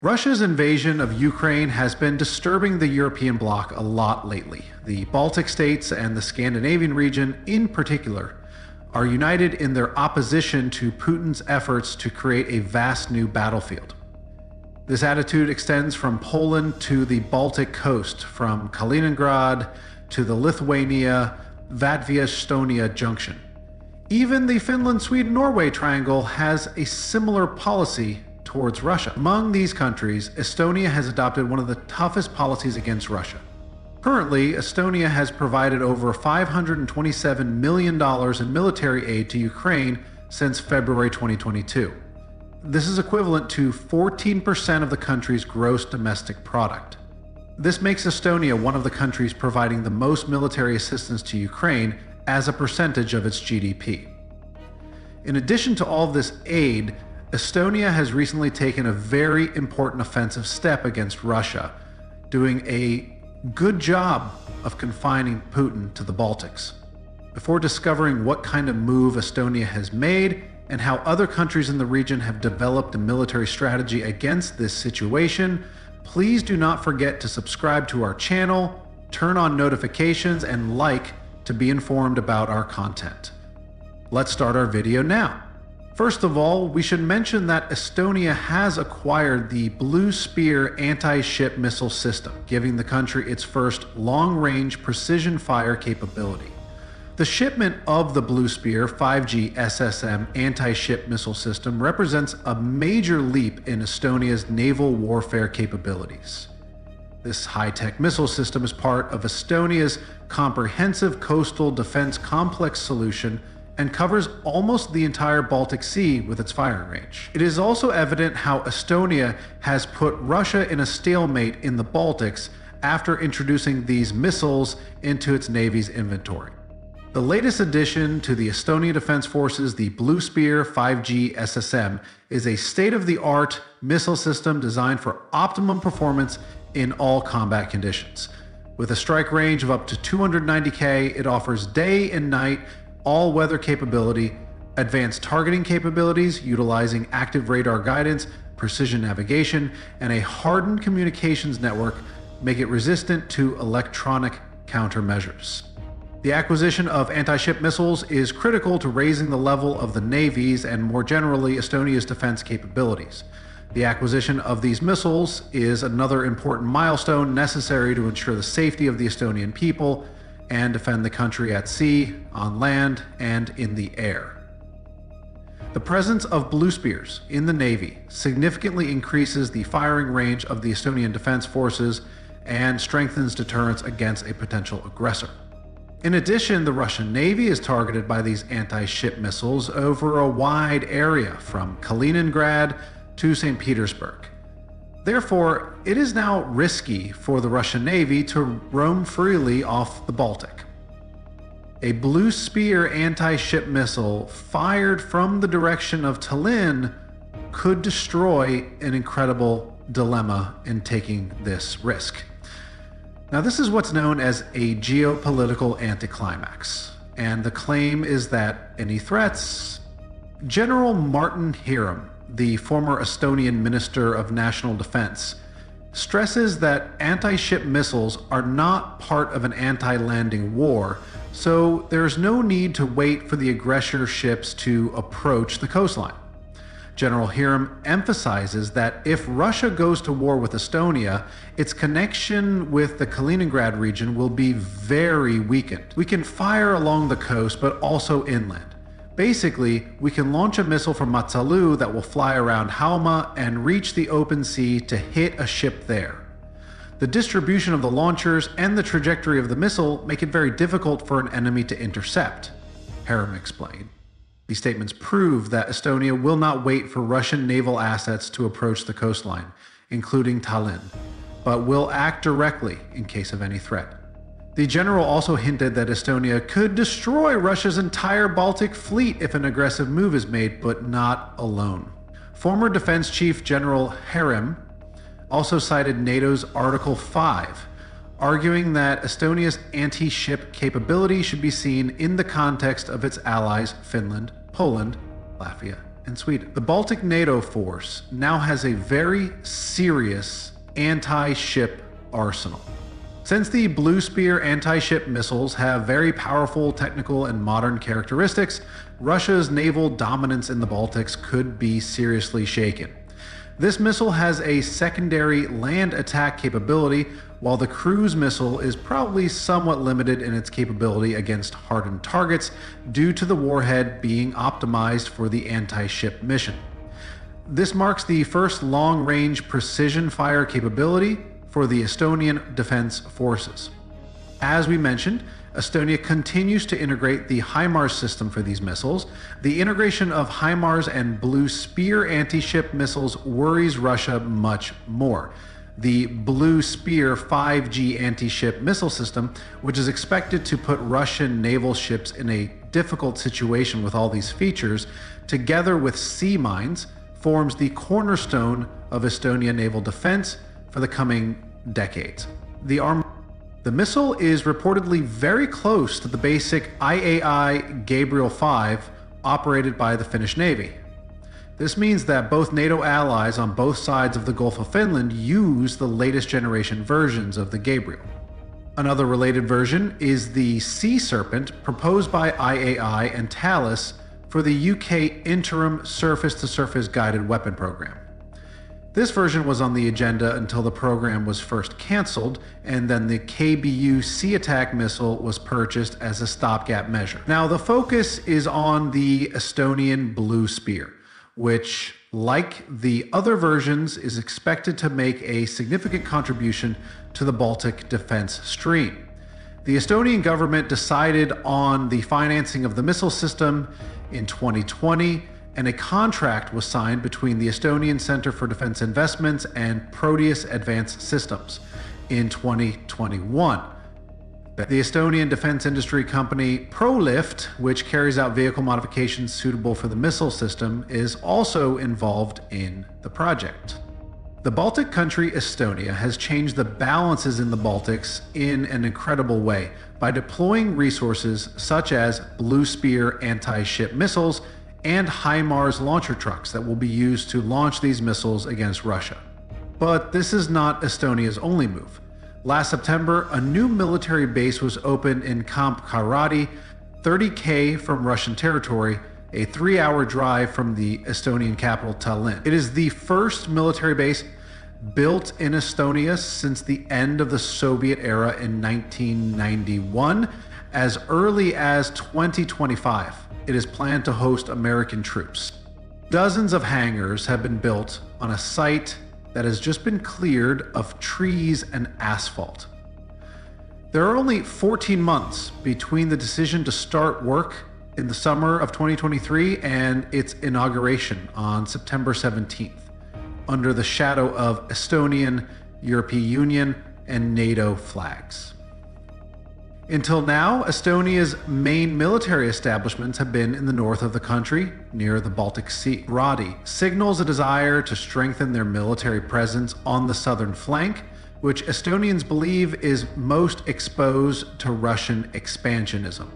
Russia's invasion of Ukraine has been disturbing the European bloc a lot lately. The Baltic states and the Scandinavian region in particular are united in their opposition to Putin's efforts to create a vast new battlefield. This attitude extends from Poland to the Baltic coast, from Kaliningrad to the Lithuania-Latvia-Estonia junction. Even the Finland-Sweden-Norway triangle has a similar policy towards Russia. Among these countries, Estonia has adopted one of the toughest policies against Russia. Currently, Estonia has provided over $527 million in military aid to Ukraine since February 2022. This is equivalent to 14% of the country's gross domestic product. This makes Estonia one of the countries providing the most military assistance to Ukraine as a percentage of its GDP. In addition to all of this aid, Estonia has recently taken a very important offensive step against Russia, doing a good job of confining Putin to the Baltics. Before discovering what kind of move Estonia has made and how other countries in the region have developed a military strategy against this situation, please do not forget to subscribe to our channel, turn on notifications, and like to be informed about our content. Let's start our video now. First of all, we should mention that Estonia has acquired the Blue Spear anti-ship missile system, giving the country its first long-range precision fire capability. The shipment of the Blue Spear 5G SSM anti-ship missile system represents a major leap in Estonia's naval warfare capabilities. This high-tech missile system is part of Estonia's comprehensive coastal defense complex solution and covers almost the entire Baltic Sea with its firing range. It is also evident how Estonia has put Russia in a stalemate in the Baltics after introducing these missiles into its Navy's inventory. The latest addition to the Estonian Defense Forces, the Blue Spear 5G SSM, is a state-of-the-art missile system designed for optimum performance in all combat conditions. With a strike range of up to 290 km, it offers day and night all-weather capability, advanced targeting capabilities utilizing active radar guidance, precision navigation, and a hardened communications network make it resistant to electronic countermeasures. The acquisition of anti-ship missiles is critical to raising the level of the Navy's and more generally Estonia's defense capabilities. The acquisition of these missiles is another important milestone necessary to ensure the safety of the Estonian people and defend the country at sea, on land, and in the air. The presence of Blue Spears in the Navy significantly increases the firing range of the Estonian Defense Forces and strengthens deterrence against a potential aggressor. In addition, the Russian Navy is targeted by these anti-ship missiles over a wide area from Kaliningrad to St. Petersburg. Therefore, it is now risky for the Russian Navy to roam freely off the Baltic. A Blue Spear anti-ship missile fired from the direction of Tallinn could destroy an incredible dilemma in taking this risk. Now, this is what's known as a geopolitical anticlimax, and the claim is that any threats. General Martin Hiram, the former Estonian Minister of National Defense, stresses that anti-ship missiles are not part of an anti-landing war, so there is no need to wait for the aggressor ships to approach the coastline. General Hiram emphasizes that if Russia goes to war with Estonia, its connection with the Kaliningrad region will be very weakened. We can fire along the coast, but also inland. Basically, we can launch a missile from Matsalu that will fly around Halma and reach the open sea to hit a ship there. The distribution of the launchers and the trajectory of the missile make it very difficult for an enemy to intercept, Hiram explained. These statements prove that Estonia will not wait for Russian naval assets to approach the coastline, including Tallinn, but will act directly in case of any threat. The general also hinted that Estonia could destroy Russia's entire Baltic fleet if an aggressive move is made, but not alone. Former Defense Chief General Hiram also cited NATO's Article 5, arguing that Estonia's anti-ship capability should be seen in the context of its allies Finland, Poland, Latvia, and Sweden. The Baltic NATO force now has a very serious anti-ship arsenal. Since the Blue Spear anti-ship missiles have very powerful technical and modern characteristics, Russia's naval dominance in the Baltics could be seriously shaken. This missile has a secondary land attack capability, while the cruise missile is probably somewhat limited in its capability against hardened targets due to the warhead being optimized for the anti-ship mission. This marks the first long-range precision fire capability for the Estonian Defense Forces. As we mentioned, Estonia continues to integrate the HIMARS system for these missiles. The integration of HIMARS and Blue Spear anti-ship missiles worries Russia much more. The Blue Spear 5G anti-ship missile system, which is expected to put Russian naval ships in a difficult situation with all these features, together with sea mines, forms the cornerstone of Estonian naval defense for the coming decades. The missile is reportedly very close to the basic IAI Gabriel 5 operated by the Finnish Navy. This means that both NATO allies on both sides of the Gulf of Finland use the latest generation versions of the Gabriel. Another related version is the Sea Serpent proposed by IAI and Thales for the UK Interim Surface-to-Surface Guided Weapon Program. This version was on the agenda until the program was first cancelled, and then the KBU Sea Attack missile was purchased as a stopgap measure. Now, the focus is on the Estonian Blue Spear, which, like the other versions, is expected to make a significant contribution to the Baltic defense stream. The Estonian government decided on the financing of the missile system in 2020, and a contract was signed between the Estonian Center for Defense Investments and Proteus Advanced Systems in 2021. The Estonian defense industry company ProLift, which carries out vehicle modifications suitable for the missile system, is also involved in the project. The Baltic country Estonia has changed the balances in the Baltics in an incredible way by deploying resources such as Blue Spear anti-ship missiles and HIMARS launcher trucks that will be used to launch these missiles against Russia. But this is not Estonia's only move. Last September, a new military base was opened in Camp Kairadi, 30k from Russian territory, a 3-hour drive from the Estonian capital Tallinn. It is the first military base built in Estonia since the end of the Soviet era in 1991. As early as 2025, it is planned to host American troops. Dozens of hangars have been built on a site that has just been cleared of trees and asphalt. There are only 14 months between the decision to start work in the summer of 2023 and its inauguration on September 17th, under the shadow of Estonian, European Union, and NATO flags. Until now, Estonia's main military establishments have been in the north of the country, near the Baltic Sea. Radi signals a desire to strengthen their military presence on the southern flank, which Estonians believe is most exposed to Russian expansionism.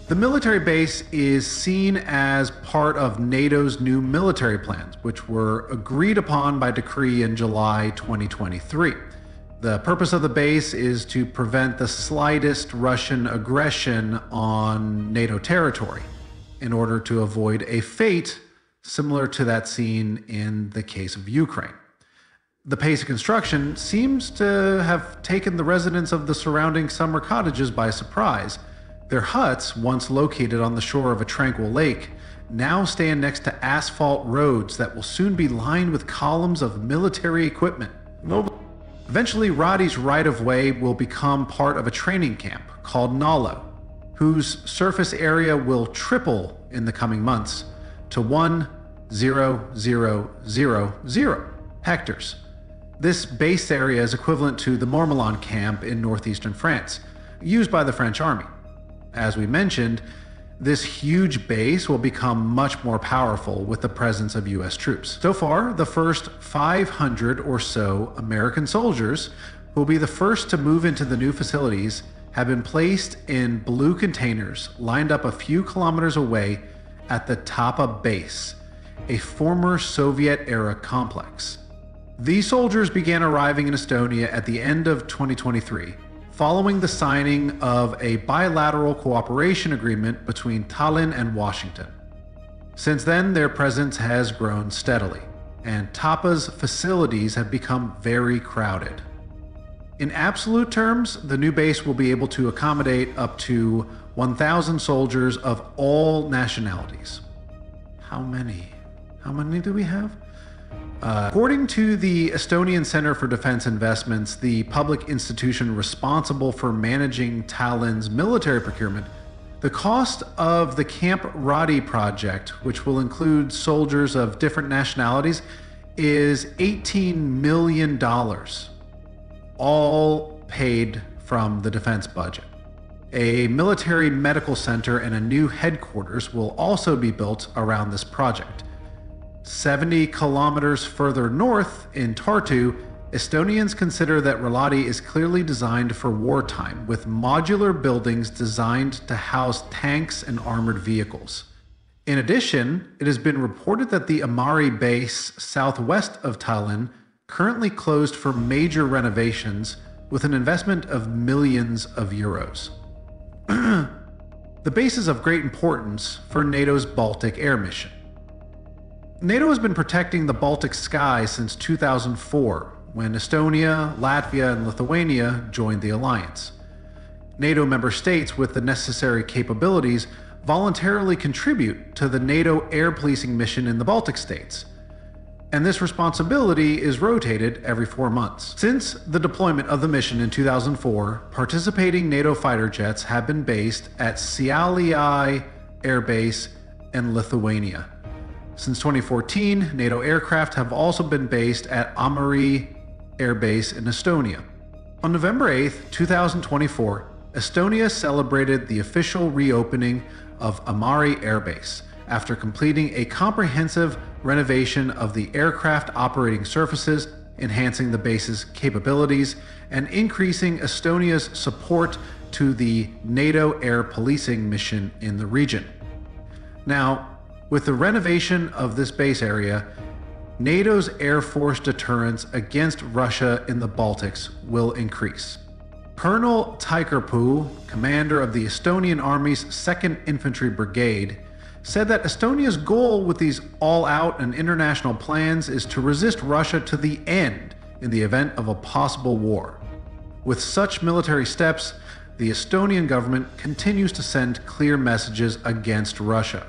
The military base is seen as part of NATO's new military plans, which were agreed upon by decree in July 2023. The purpose of the base is to prevent the slightest Russian aggression on NATO territory in order to avoid a fate similar to that seen in the case of Ukraine. The pace of construction seems to have taken the residents of the surrounding summer cottages by surprise. Their huts, once located on the shore of a tranquil lake, now stand next to asphalt roads that will soon be lined with columns of military equipment. Eventually, Radi's right-of-way will become part of a training camp called Nalo, whose surface area will triple in the coming months to 1,000,000 hectares. This base area is equivalent to the Mormillon camp in northeastern France, used by the French army. As we mentioned, this huge base will become much more powerful with the presence of US troops. So far, the first 500 or so American soldiers, who will be the first to move into the new facilities, have been placed in blue containers lined up a few kilometers away at the Tapa base. a former Soviet-era complex. These soldiers began arriving in Estonia at the end of 2023, following the signing of a bilateral cooperation agreement between Tallinn and Washington. Since then, their presence has grown steadily, and Tapa's facilities have become very crowded. In absolute terms, the new base will be able to accommodate up to 1,000 soldiers of all nationalities. How many? How many do we have? According to the Estonian Center for Defense Investments, the public institution responsible for managing Tallinn's military procurement, the cost of the Camp Radi project, which will include soldiers of different nationalities, is $18 million, all paid from the defense budget. A military medical center and a new headquarters will also be built around this project. 70 kilometers further north in Tartu, Estonians consider that Relati is clearly designed for wartime, with modular buildings designed to house tanks and armored vehicles. In addition, it has been reported that the Amari base southwest of Tallinn currently closed for major renovations with an investment of millions of euros. The base is of great importance for NATO's Baltic air mission. NATO has been protecting the Baltic sky since 2004, when Estonia, Latvia, and Lithuania joined the alliance. NATO member states with the necessary capabilities voluntarily contribute to the NATO air policing mission in the Baltic states, and this responsibility is rotated every 4 months. Since the deployment of the mission in 2004, participating NATO fighter jets have been based at Šiauliai Air Base in Lithuania. Since 2014, NATO aircraft have also been based at Amari Air Base in Estonia. On November 8, 2024, Estonia celebrated the official reopening of Amari Air Base after completing a comprehensive renovation of the aircraft operating surfaces, enhancing the base's capabilities, and increasing Estonia's support to the NATO air policing mission in the region. Now, with the renovation of this base area, NATO's air force deterrence against Russia in the Baltics will increase. Colonel Taikerpuu, commander of the Estonian Army's 2nd Infantry Brigade, said that Estonia's goal with these all-out and international plans is to resist Russia to the end in the event of a possible war. With such military steps, the Estonian government continues to send clear messages against Russia.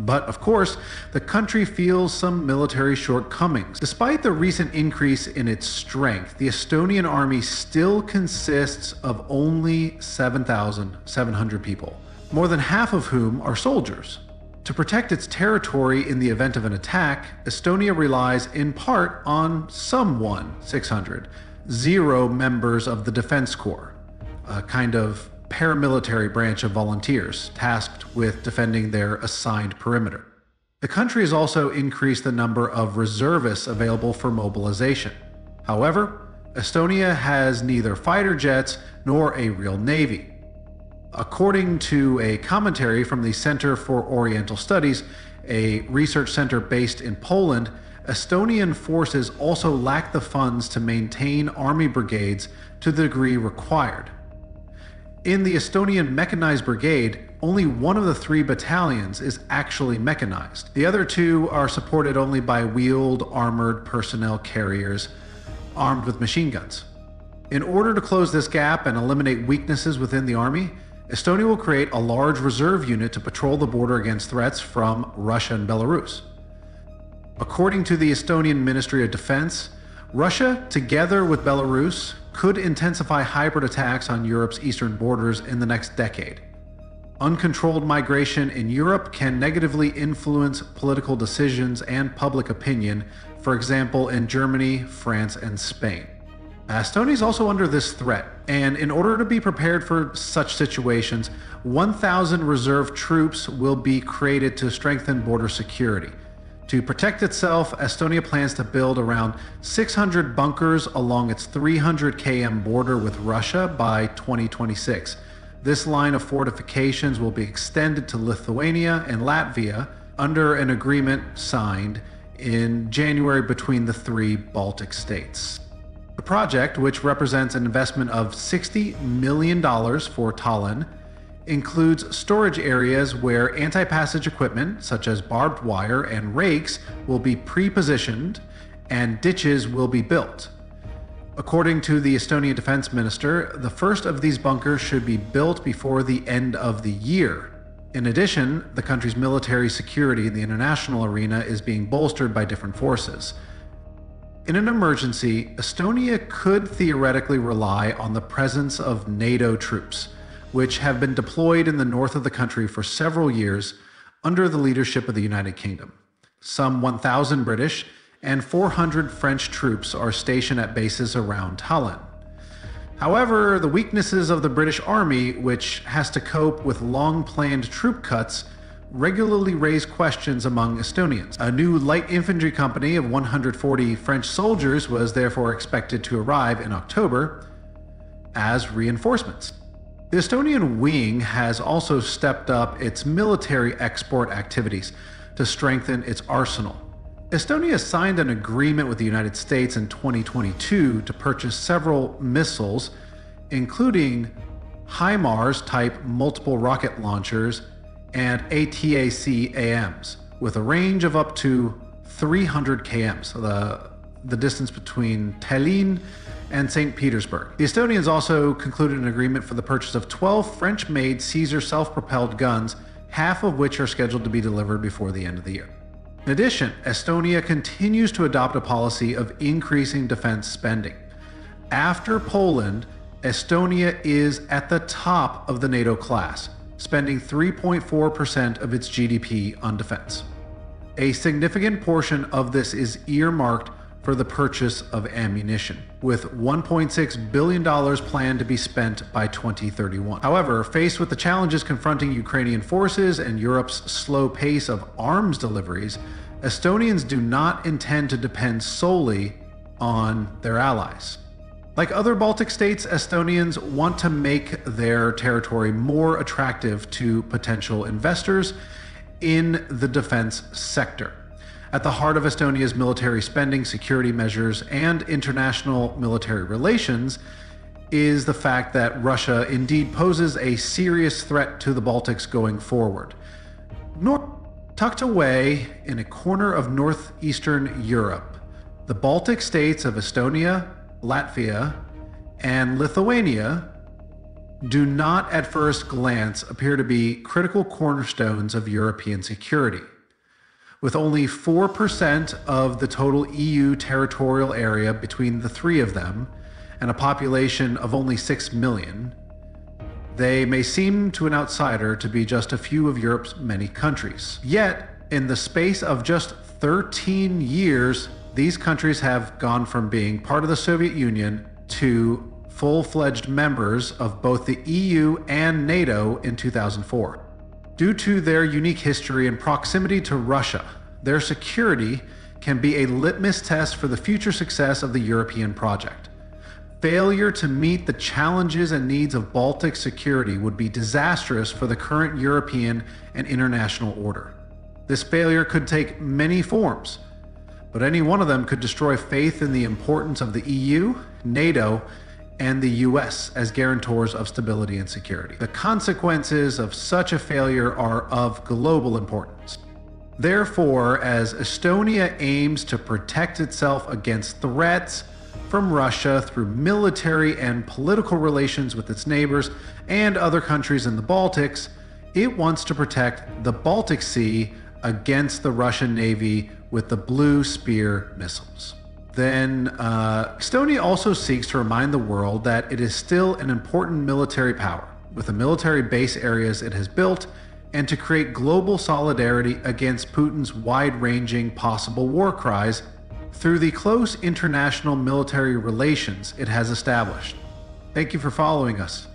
But, of course, the country feels some military shortcomings. Despite the recent increase in its strength, the Estonian army still consists of only 7,700 people, more than half of whom are soldiers. To protect its territory in the event of an attack, Estonia relies in part on some 0 members of the Defense Corps, a kind of paramilitary branch of volunteers tasked with defending their assigned perimeter. The country has also increased the number of reservists available for mobilization. However, Estonia has neither fighter jets nor a real navy. According to a commentary from the Center for Oriental Studies, a research center based in Poland, Estonian forces also lack the funds to maintain army brigades to the degree required. In the Estonian Mechanized Brigade, only one of the 3 battalions is actually mechanized. The other 2 are supported only by wheeled armored personnel carriers armed with machine guns. In order to close this gap and eliminate weaknesses within the army, Estonia will create a large reserve unit to patrol the border against threats from Russia and Belarus. According to the Estonian Ministry of Defense, Russia, together with Belarus, could intensify hybrid attacks on Europe's eastern borders in the next decade. Uncontrolled migration in Europe can negatively influence political decisions and public opinion, for example in Germany, France, and Spain. Estonia is also under this threat, and in order to be prepared for such situations, 1,000 reserve troops will be created to strengthen border security. To protect itself, Estonia plans to build around 600 bunkers along its 300 km border with Russia by 2026. This line of fortifications will be extended to Lithuania and Latvia, under an agreement signed in January between the three Baltic states. The project, which represents an investment of $60 million for Tallinn, includes storage areas where anti-passage equipment, such as barbed wire and rakes, will be pre-positioned and ditches will be built. According to the Estonian defense minister, the first of these bunkers should be built before the end of the year. In addition, the country's military security in the international arena is being bolstered by different forces. In an emergency, Estonia could theoretically rely on the presence of NATO troops, which have been deployed in the north of the country for several years under the leadership of the United Kingdom. Some 1,000 British and 400 French troops are stationed at bases around Tallinn. However, the weaknesses of the British Army, which has to cope with long-planned troop cuts, regularly raise questions among Estonians. A new light infantry company of 140 French soldiers was therefore expected to arrive in October as reinforcements. The Estonian wing has also stepped up its military export activities to strengthen its arsenal. Estonia signed an agreement with the United States in 2022 to purchase several missiles, including HIMARS-type multiple rocket launchers and ATACMS, with a range of up to 300 km, so the distance between Tallinn and St. Petersburg. The Estonians also concluded an agreement for the purchase of 12 French-made Caesar self-propelled guns, half of which are scheduled to be delivered before the end of the year. In addition, Estonia continues to adopt a policy of increasing defense spending. After Poland, Estonia is at the top of the NATO class, spending 3.4% of its GDP on defense. A significant portion of this is earmarked for the purchase of ammunition, with $1.6 billion planned to be spent by 2031. However, faced with the challenges confronting Ukrainian forces and Europe's slow pace of arms deliveries, Estonians do not intend to depend solely on their allies. Like other Baltic states, Estonians want to make their territory more attractive to potential investors in the defense sector. At the heart of Estonia's military spending, security measures, and international military relations is the fact that Russia indeed poses a serious threat to the Baltics going forward. Tucked away in a corner of northeastern Europe, the Baltic states of Estonia, Latvia, and Lithuania do not at first glance appear to be critical cornerstones of European security. With only 4% of the total EU territorial area between the three of them, and a population of only 6 million, they may seem to an outsider to be just a few of Europe's many countries. Yet, in the space of just 13 years, these countries have gone from being part of the Soviet Union to full-fledged members of both the EU and NATO in 2004. Due to their unique history and proximity to Russia, their security can be a litmus test for the future success of the European project. Failure to meet the challenges and needs of Baltic security would be disastrous for the current European and international order. This failure could take many forms, but any one of them could destroy faith in the importance of the EU, NATO, and the US as guarantors of stability and security. The consequences of such a failure are of global importance. Therefore, as Estonia aims to protect itself against threats from Russia through military and political relations with its neighbors and other countries in the Baltics, it wants to protect the Baltic Sea against the Russian Navy with the Blue Spear missiles. Then, Estonia also seeks to remind the world that it is still an important military power, with the military base areas it has built, and to create global solidarity against Putin's wide-ranging possible war cries through the close international military relations it has established. Thank you for following us.